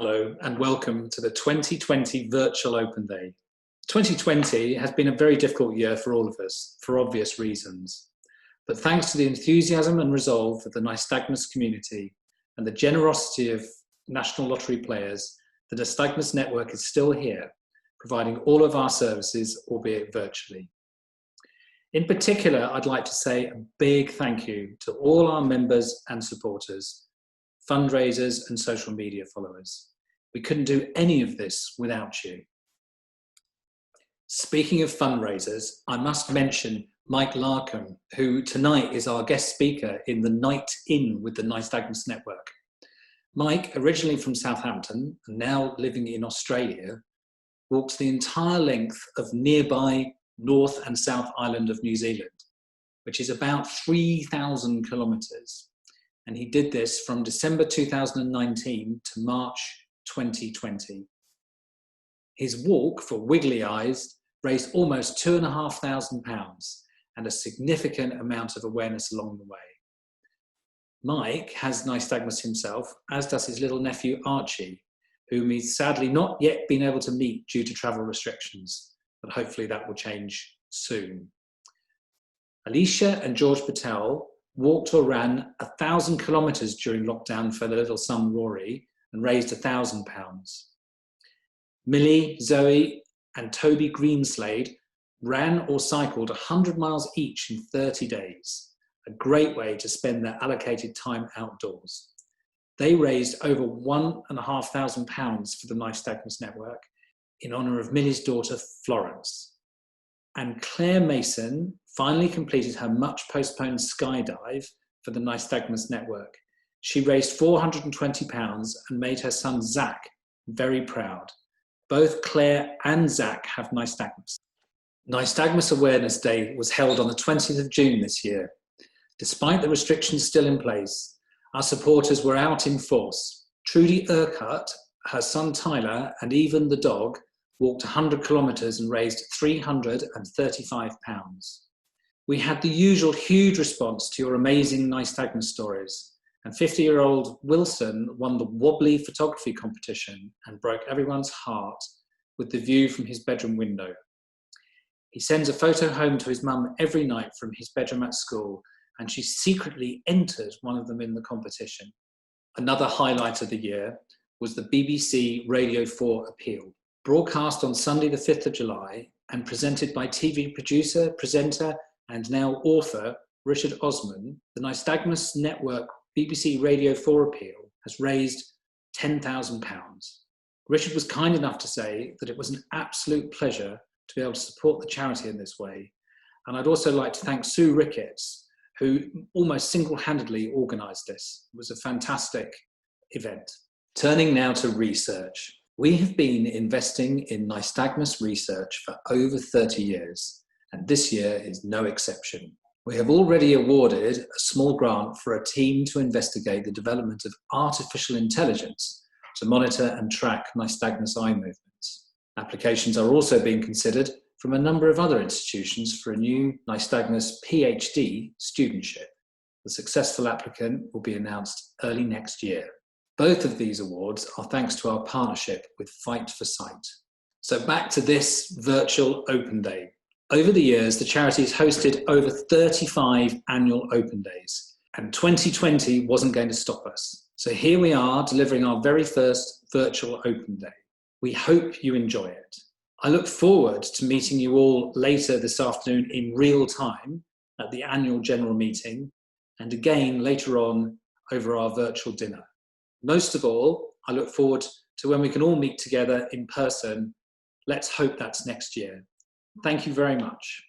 Hello and welcome to the 2020 Virtual Open Day. 2020 has been a very difficult year for all of us, for obvious reasons. But thanks to the enthusiasm and resolve of the Nystagmus community and the generosity of National Lottery players, the Nystagmus Network is still here, providing all of our services, albeit virtually. In particular, I'd like to say a big thank you to all our members and supporters, fundraisers and social media followers. We couldn't do any of this without you. Speaking of fundraisers, I must mention Mike Larkham, who tonight is our guest speaker in the Night In with the Nystagmus Network. Mike, originally from Southampton and now living in Australia, walked the entire length of nearby North and South Island of New Zealand, which is about 3,000 kilometres. And he did this from December 2019 to March 2020. His walk for Wiggly Eyes raised almost £2,500 and a significant amount of awareness along the way. Mike has Nystagmus himself, as does his little nephew Archie, whom he's sadly not yet been able to meet due to travel restrictions, but hopefully that will change soon. Alicia and George Patel walked or ran 1,000 kilometres during lockdown for their little son Rory and raised £1,000. Millie, Zoe and Toby Greenslade ran or cycled 100 miles each in 30 days, a great way to spend their allocated time outdoors. They raised over £1,500 for the Nystagmus Network in honour of Millie's daughter Florence. And Claire Mason finally completed her much postponed skydive for the Nystagmus Network. She raised £420 and made her son Zach very proud. Both Claire and Zach have Nystagmus. Nystagmus Awareness Day was held on the 20th of June this year. Despite the restrictions still in place, our supporters were out in force. Trudy Urquhart, her son Tyler, and even the dog walked 100 kilometres and raised £335. We had the usual huge response to your amazing Nystagmus stories, and 50-year-old Wilson won the wobbly photography competition and broke everyone's heart with the view from his bedroom window. He sends a photo home to his mum every night from his bedroom at school, and she secretly entered one of them in the competition. Another highlight of the year was the BBC Radio 4 appeal. Broadcast on Sunday the 5th of July and presented by TV producer, presenter and now author Richard Osman, the Nystagmus Network BBC Radio 4 appeal has raised £10,000. Richard was kind enough to say that it was an absolute pleasure to be able to support the charity in this way. And I'd also like to thank Sue Ricketts, who almost single-handedly organised this. It was a fantastic event. Turning now to research. We have been investing in Nystagmus research for over 30 years, and this year is no exception. We have already awarded a small grant for a team to investigate the development of artificial intelligence to monitor and track Nystagmus eye movements. Applications are also being considered from a number of other institutions for a new Nystagmus PhD studentship. The successful applicant will be announced early next year. Both of these awards are thanks to our partnership with Fight for Sight. So back to this virtual open day. Over the years, the charity has hosted over 35 annual open days, and 2020 wasn't going to stop us. So here we are delivering our very first virtual open day. We hope you enjoy it. I look forward to meeting you all later this afternoon in real time at the annual general meeting, and again later on over our virtual dinner. Most of all, I look forward to when we can all meet together in person. Let's hope that's next year. Thank you very much.